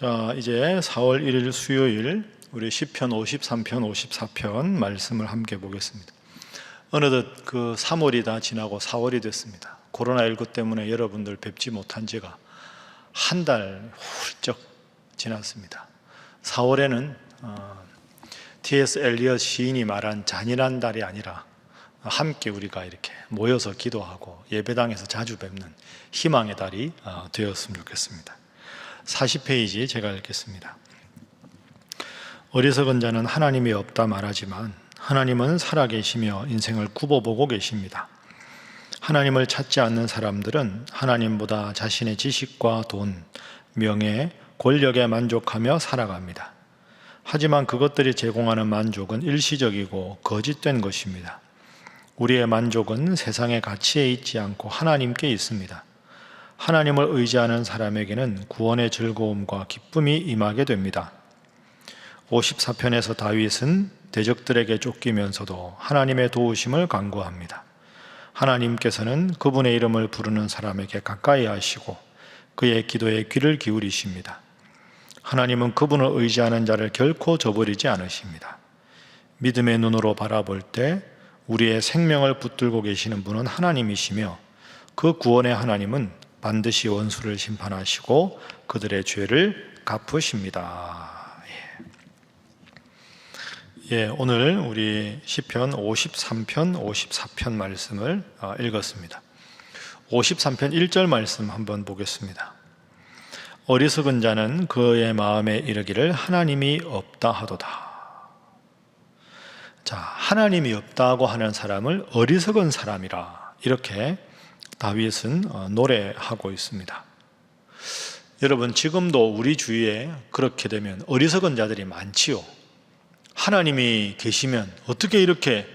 자, 이제 4월 1일 수요일 우리 시편 53편, 54편 말씀을 함께 보겠습니다. 어느덧 그 3월이 다 지나고 4월이 됐습니다. 코로나19 때문에 여러분들 뵙지 못한 지가 한 달 훌쩍 지났습니다. 4월에는 T.S. 엘리엇 시인이 말한 잔인한 달이 아니라 함께 우리가 이렇게 모여서 기도하고 예배당에서 자주 뵙는 희망의 달이 되었으면 좋겠습니다. 40페이지 제가 읽겠습니다. 어리석은 자는 하나님이 없다 말하지만 하나님은 살아계시며 인생을 굽어보고 계십니다. 하나님을 찾지 않는 사람들은 하나님보다 자신의 지식과 돈, 명예, 권력에 만족하며 살아갑니다. 하지만 그것들이 제공하는 만족은 일시적이고 거짓된 것입니다. 우리의 만족은 세상의 가치에 있지 않고 하나님께 있습니다. 하나님을 의지하는 사람에게는 구원의 즐거움과 기쁨이 임하게 됩니다. 54편에서 다윗은 대적들에게 쫓기면서도 하나님의 도우심을 간구합니다. 하나님께서는 그분의 이름을 부르는 사람에게 가까이 하시고 그의 기도에 귀를 기울이십니다. 하나님은 그분을 의지하는 자를 결코 저버리지 않으십니다. 믿음의 눈으로 바라볼 때 우리의 생명을 붙들고 계시는 분은 하나님이시며 그 구원의 하나님은 반드시 원수를 심판하시고 그들의 죄를 갚으십니다. 오늘 우리 시편 53편, 54편 말씀을 읽었습니다. 53편 1절 말씀 한번 보겠습니다. 어리석은 자는 그의 마음에 이르기를 하나님이 없다 하도다. 자, 하나님이 없다고 하는 사람을 어리석은 사람이라 이렇게 다윗은 노래하고 있습니다. 여러분, 지금도 우리 주위에 그렇게 되면 어리석은 자들이 많지요. 하나님이 계시면 어떻게 이렇게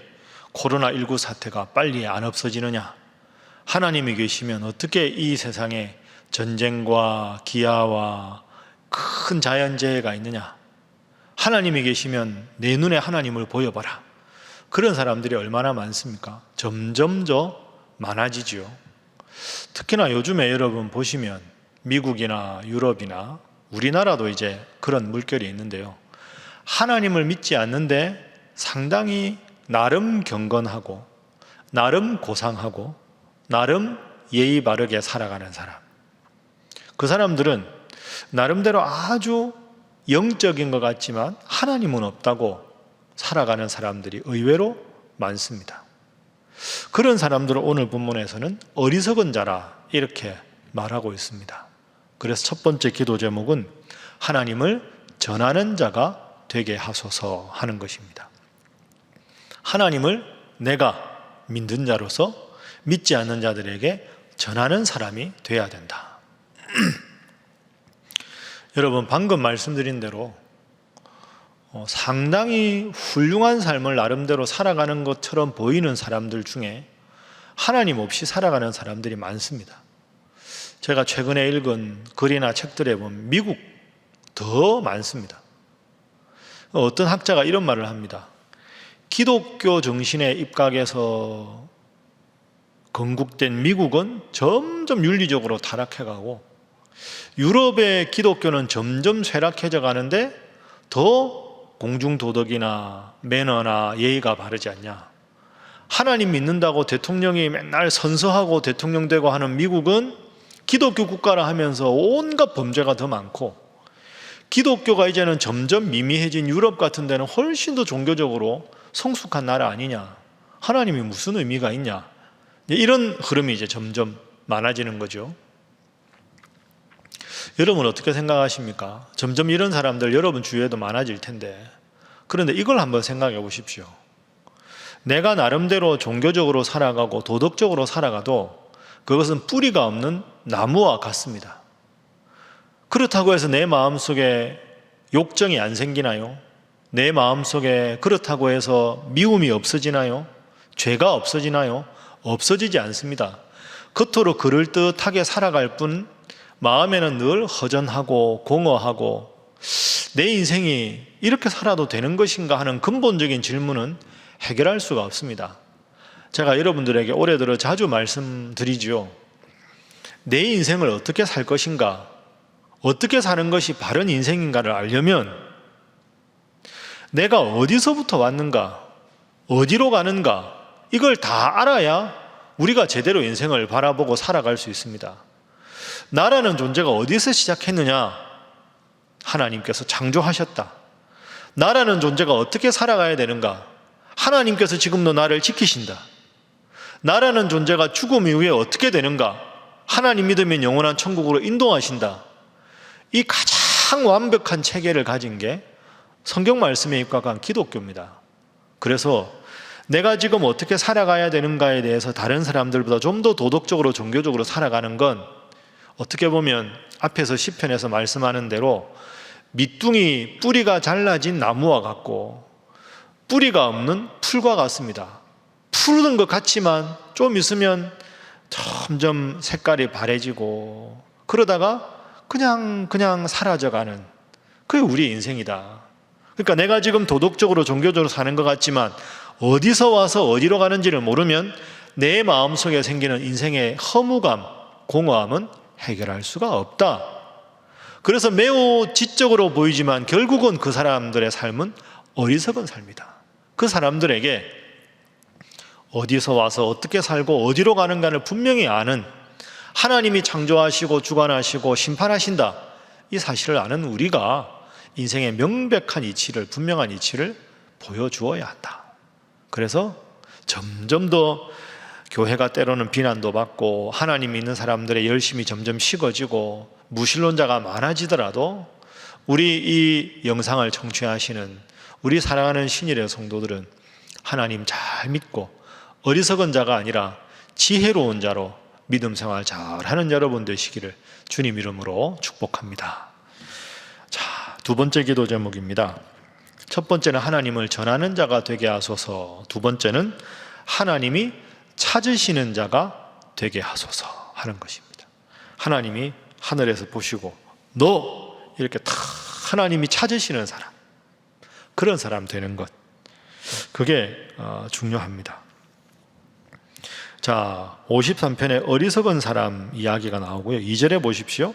코로나19 사태가 빨리 안 없어지느냐? 하나님이 계시면 어떻게 이 세상에 전쟁과 기아와 큰 자연재해가 있느냐? 하나님이 계시면 내 눈에 하나님을 보여봐라. 그런 사람들이 얼마나 많습니까? 점점 더 많아지지요. 특히나 요즘에 여러분 보시면 미국이나 유럽이나 우리나라도 이제 그런 물결이 있는데요. 하나님을 믿지 않는데 상당히 나름 경건하고 나름 고상하고 나름 예의 바르게 살아가는 사람, 그 사람들은 나름대로 아주 영적인 것 같지만 하나님은 없다고 살아가는 사람들이 의외로 많습니다. 그런 사람들을 오늘 본문에서는 어리석은 자라 이렇게 말하고 있습니다. 그래서 첫 번째 기도 제목은 하나님을 전하는 자가 되게 하소서 하는 것입니다. 하나님을 내가 믿는 자로서 믿지 않는 자들에게 전하는 사람이 돼야 된다. 여러분, 방금 말씀드린 대로 상당히 훌륭한 삶을 나름대로 살아가는 것처럼 보이는 사람들 중에 하나님 없이 살아가는 사람들이 많습니다. 제가 최근에 읽은 글이나 책들에 보면 미국 더 많습니다. 어떤 학자가 이런 말을 합니다. 기독교 정신에 입각해서 건국된 미국은 점점 윤리적으로 타락해가고 유럽의 기독교는 점점 쇠락해져 가는데 더 공중도덕이나 매너나 예의가 바르지 않냐. 하나님 믿는다고 대통령이 맨날 선서하고 대통령 되고 하는 미국은 기독교 국가라 하면서 온갖 범죄가 더 많고, 기독교가 이제는 점점 미미해진 유럽 같은 데는 훨씬 더 종교적으로 성숙한 나라 아니냐, 하나님이 무슨 의미가 있냐, 이런 흐름이 이제 점점 많아지는 거죠. 여러분 어떻게 생각하십니까? 점점 이런 사람들 여러분 주위에도 많아질 텐데, 그런데 이걸 한번 생각해 보십시오. 내가 나름대로 종교적으로 살아가고 도덕적으로 살아가도 그것은 뿌리가 없는 나무와 같습니다. 그렇다고 해서 내 마음속에 욕정이 안 생기나요? 내 마음속에 그렇다고 해서 미움이 없어지나요? 죄가 없어지나요? 없어지지 않습니다. 겉으로 그럴듯하게 살아갈 뿐 마음에는 늘 허전하고 공허하고 내 인생이 이렇게 살아도 되는 것인가 하는 근본적인 질문은 해결할 수가 없습니다. 제가 여러분들에게 올해 들어 자주 말씀드리지요. 내 인생을 어떻게 살 것인가, 어떻게 사는 것이 바른 인생인가를 알려면 내가 어디서부터 왔는가, 어디로 가는가, 이걸 다 알아야 우리가 제대로 인생을 바라보고 살아갈 수 있습니다. 나라는 존재가 어디서 시작했느냐? 하나님께서 창조하셨다. 나라는 존재가 어떻게 살아가야 되는가? 하나님께서 지금도 나를 지키신다. 나라는 존재가 죽음 이후에 어떻게 되는가? 하나님 믿으면 영원한 천국으로 인도하신다. 이 가장 완벽한 체계를 가진 게 성경 말씀에 입각한 기독교입니다. 그래서 내가 지금 어떻게 살아가야 되는가에 대해서 다른 사람들보다 좀 더 도덕적으로 종교적으로 살아가는 건 어떻게 보면 앞에서 시편에서 말씀하는 대로 밑둥이 뿌리가 잘라진 나무와 같고 뿌리가 없는 풀과 같습니다. 푸른 것 같지만 좀 있으면 점점 색깔이 바래지고 그러다가 그냥 사라져가는, 그게 우리 인생이다. 그러니까 내가 지금 도덕적으로 종교적으로 사는 것 같지만 어디서 와서 어디로 가는지를 모르면 내 마음속에 생기는 인생의 허무감, 공허함은 해결할 수가 없다. 그래서 매우 지적으로 보이지만 결국은 그 사람들의 삶은 어리석은 삶이다. 그 사람들에게 어디서 와서 어떻게 살고 어디로 가는가를 분명히 아는, 하나님이 창조하시고 주관하시고 심판하신다, 이 사실을 아는 우리가 인생의 명백한 이치를, 분명한 이치를 보여주어야 한다. 그래서 점점 더 교회가 때로는 비난도 받고 하나님 믿는 사람들의 열심이 점점 식어지고 무신론자가 많아지더라도 우리 이 영상을 청취하시는 우리 사랑하는 신일의 성도들은 하나님 잘 믿고 어리석은 자가 아니라 지혜로운 자로 믿음 생활 잘하는 여러분 되시기를 주님 이름으로 축복합니다. 자, 두 번째 기도 제목입니다. 첫 번째는 하나님을 전하는 자가 되게 하소서. 두 번째는 하나님이 찾으시는 자가 되게 하소서 하는 것입니다. 하나님이 하늘에서 보시고 너 이렇게 다 하나님이 찾으시는 사람, 그런 사람 되는 것, 그게 중요합니다. 자, 53편에 어리석은 사람 이야기가 나오고요. 2절에 보십시오.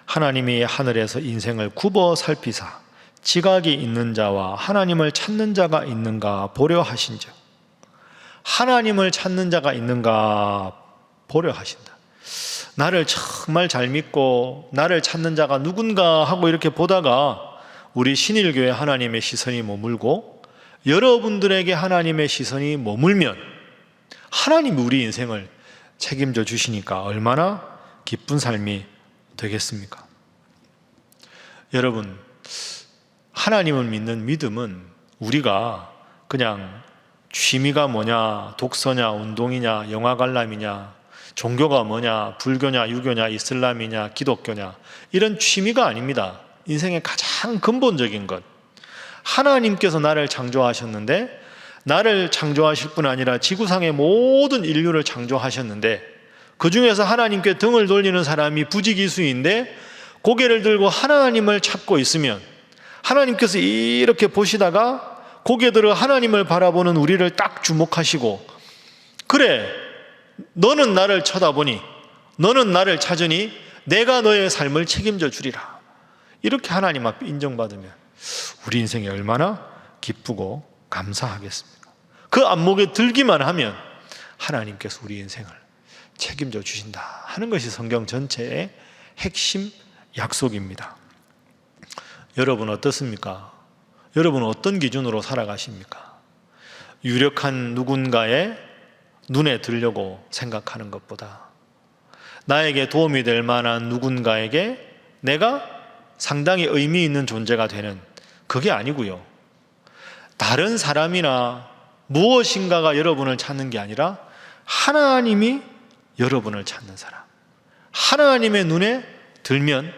하나님이 하늘에서 인생을 굽어 살피사 지각이 있는 자와 하나님을 찾는 자가 있는가 보려 하신즉. 하나님을 찾는 자가 있는가 보려 하신다. 나를 정말 잘 믿고 나를 찾는 자가 누군가 하고 이렇게 보다가 우리 신일교회 하나님의 시선이 머물고 여러분들에게 하나님의 시선이 머물면 하나님이 우리 인생을 책임져 주시니까 얼마나 기쁜 삶이 되겠습니까? 여러분, 하나님을 믿는 믿음은 우리가 그냥 취미가 뭐냐, 독서냐, 운동이냐, 영화 관람이냐, 종교가 뭐냐, 불교냐, 유교냐, 이슬람이냐, 기독교냐, 이런 취미가 아닙니다. 인생의 가장 근본적인 것, 하나님께서 나를 창조하셨는데, 나를 창조하실 뿐 아니라 지구상의 모든 인류를 창조하셨는데, 그 중에서 하나님께 등을 돌리는 사람이 부지기수인데 고개를 들고 하나님을 찾고 있으면 하나님께서 이렇게 보시다가 고개 들어 하나님을 바라보는 우리를 딱 주목하시고, 그래, 너는 나를 쳐다보니, 너는 나를 찾으니 내가 너의 삶을 책임져 주리라, 이렇게 하나님 앞에 인정받으면 우리 인생이 얼마나 기쁘고 감사하겠습니까? 그 안목에 들기만 하면 하나님께서 우리 인생을 책임져 주신다 하는 것이 성경 전체의 핵심 약속입니다. 여러분 어떻습니까? 여러분은 어떤 기준으로 살아가십니까? 유력한 누군가의 눈에 들려고 생각하는 것보다 나에게 도움이 될 만한 누군가에게 내가 상당히 의미 있는 존재가 되는, 그게 아니고요. 다른 사람이나 무엇인가가 여러분을 찾는 게 아니라 하나님이 여러분을 찾는 사람, 하나님의 눈에 들면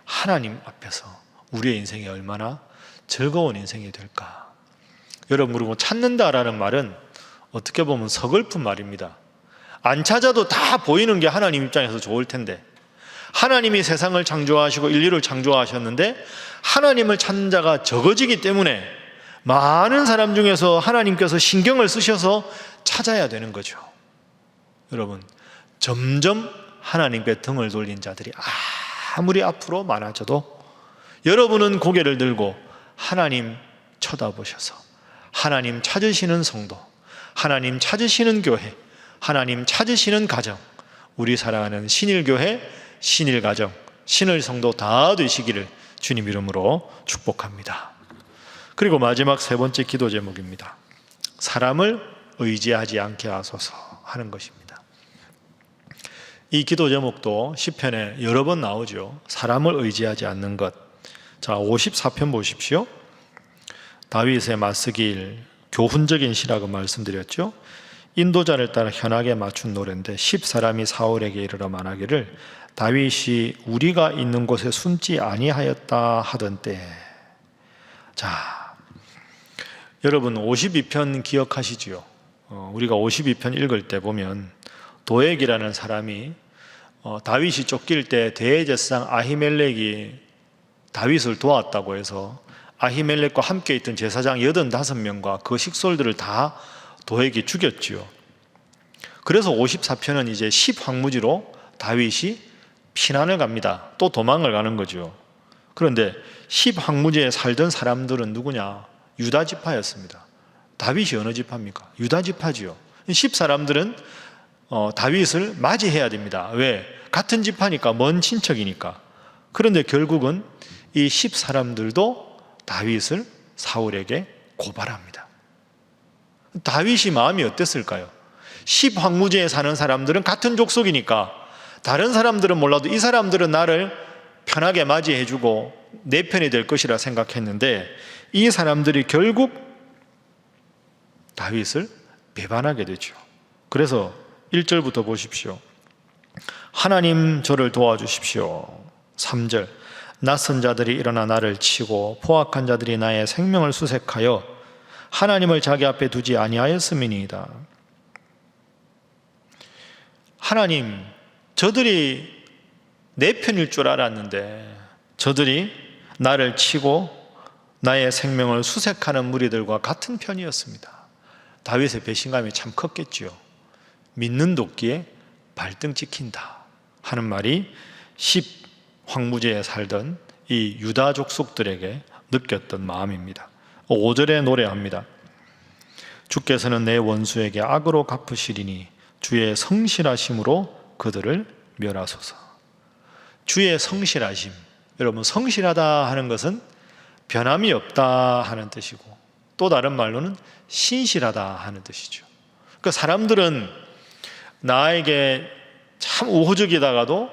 하나님 앞에서 우리의 인생이 얼마나 즐거운 인생이 될까. 여러분, 그리고 찾는다라는 말은 어떻게 보면 서글픈 말입니다. 안 찾아도 다 보이는 게 하나님 입장에서 좋을 텐데, 하나님이 세상을 창조하시고 인류를 창조하셨는데 하나님을 찾는 자가 적어지기 때문에 많은 사람 중에서 하나님께서 신경을 쓰셔서 찾아야 되는 거죠. 여러분, 점점 하나님께 등을 돌린 자들이 아무리 앞으로 많아져도 여러분은 고개를 들고 하나님 쳐다보셔서 하나님 찾으시는 성도, 하나님 찾으시는 교회, 하나님 찾으시는 가정, 우리 사랑하는 신일교회, 신일가정, 신일성도 다 되시기를 주님 이름으로 축복합니다. 그리고 마지막 세 번째 기도 제목입니다. 사람을 의지하지 않게 하소서 하는 것입니다. 이 기도 제목도 시편에 여러 번 나오죠. 사람을 의지하지 않는 것. 자, 54편 보십시오. 다윗의 맞서길, 교훈적인 시라고 말씀드렸죠. 인도자를 따라 현악에 맞춘 노래인데 10사람이 사울에게 이르러 말하기를 다윗이 우리가 있는 곳에 숨지 아니하였다 하던 때. 자, 여러분 52편 기억하시지요? 우리가 52편 읽을 때 보면 도액이라는 사람이 다윗이 쫓길 때 대제사장 아히멜렉이 다윗을 도왔다고 해서 아히멜렉과 함께 있던 제사장 85명과 그 식솔들을 다 도액이 죽였지요. 그래서 54편은 이제 10황무지로 다윗이 피난을 갑니다. 또 도망을 가는 거죠. 그런데 10황무지에 살던 사람들은 누구냐? 유다 지파였습니다. 다윗이 어느 지파입니까? 유다 지파지요. 10사람들은 다윗을 맞이해야 됩니다. 왜? 같은 지파니까, 먼 친척이니까. 그런데 결국은 이 10사람들도 다윗을 사울에게 고발합니다. 다윗이 마음이 어땠을까요? 10황무지에 사는 사람들은 같은 족속이니까 다른 사람들은 몰라도 이 사람들은 나를 편하게 맞이해주고 내 편이 될 것이라 생각했는데 이 사람들이 결국 다윗을 배반하게 되죠. 그래서 1절부터 보십시오. 하나님 저를 도와주십시오. 3절 낯선 자들이 일어나 나를 치고 포악한 자들이 나의 생명을 수색하여 하나님을 자기 앞에 두지 아니하였음이니이다. 하나님, 저들이 내 편일 줄 알았는데 저들이 나를 치고 나의 생명을 수색하는 무리들과 같은 편이었습니다. 다윗의 배신감이 참 컸겠지요. 믿는 도끼에 발등 찍힌다 하는 말이 10황무지에 살던 이 유다 족속들에게 느꼈던 마음입니다. 5절에 노래합니다. 주께서는 내 원수에게 악으로 갚으시리니 주의 성실하심으로 그들을 멸하소서. 주의 성실하심, 여러분 성실하다 하는 것은 변함이 없다 하는 뜻이고 또 다른 말로는 신실하다 하는 뜻이죠. 그러니까 사람들은 나에게 참 우호적이다가도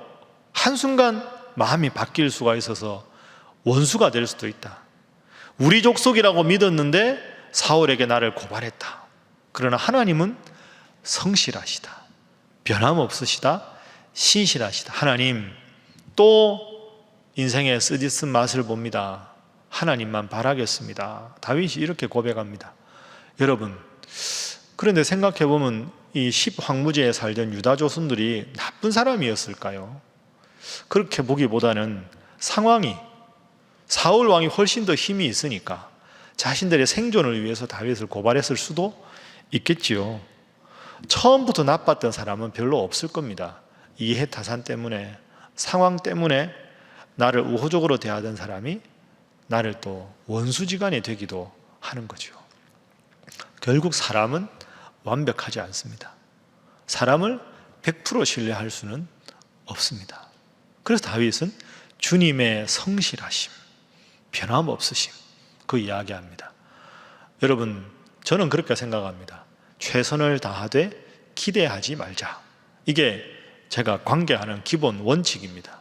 한순간 마음이 바뀔 수가 있어서 원수가 될 수도 있다. 우리 족속이라고 믿었는데 사울에게 나를 고발했다. 그러나 하나님은 성실하시다, 변함없으시다, 신실하시다. 하나님 또 인생의 쓰디쓴 맛을 봅니다. 하나님만 바라겠습니다. 다윗이 이렇게 고백합니다. 여러분, 그런데 생각해보면 이 10황무지에 살던 유다 조선들이 나쁜 사람이었을까요? 그렇게 보기보다는 상황이, 사울 왕이 훨씬 더 힘이 있으니까 자신들의 생존을 위해서 다윗을 고발했을 수도 있겠지요. 처음부터 나빴던 사람은 별로 없을 겁니다. 이해타산 때문에, 상황 때문에 나를 우호적으로 대하던 사람이 나를 또 원수지간이 되기도 하는 거죠. 결국 사람은 완벽하지 않습니다. 사람을 100% 신뢰할 수는 없습니다. 그래서 다윗은 주님의 성실하심, 변함없으심, 그 이야기합니다. 여러분, 저는 그렇게 생각합니다. 최선을 다하되 기대하지 말자. 이게 제가 관계하는 기본 원칙입니다.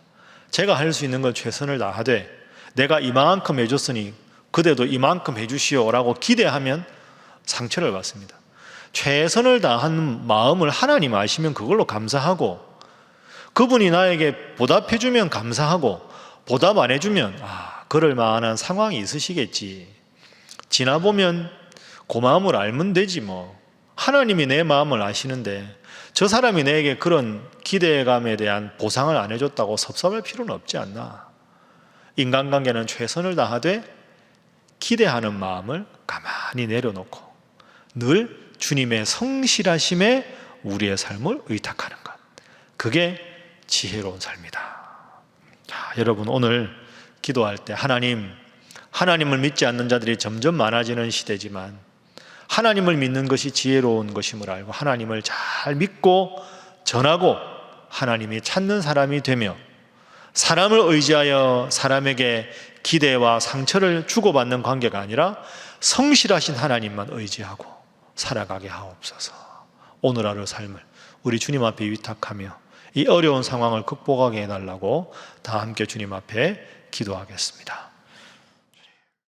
제가 할 수 있는 건 최선을 다하되 내가 이만큼 해줬으니 그대도 이만큼 해주시오라고 기대하면 상처를 받습니다. 최선을 다하는 마음을 하나님 아시면 그걸로 감사하고 그분이 나에게 보답해주면 감사하고 보답 안 해주면 그럴 만한 상황이 있으시겠지. 지나보면 고마움을 알면 되지 뭐. 하나님이 내 마음을 아시는데 저 사람이 내게 그런 기대감에 대한 보상을 안 해줬다고 섭섭할 필요는 없지 않나. 인간관계는 최선을 다하되 기대하는 마음을 가만히 내려놓고 늘 주님의 성실하심에 우리의 삶을 의탁하는 것, 그게 지혜로운 삶이다. 여러분 오늘 기도할 때 하나님을 믿지 않는 자들이 점점 많아지는 시대지만 하나님을 믿는 것이 지혜로운 것임을 알고 하나님을 잘 믿고 전하고 하나님이 찾는 사람이 되며 사람을 의지하여 사람에게 기대와 상처를 주고받는 관계가 아니라 성실하신 하나님만 의지하고 살아가게 하옵소서. 오늘 하루 삶을 우리 주님 앞에 위탁하며 이 어려운 상황을 극복하게 해달라고 다 함께 주님 앞에 기도하겠습니다.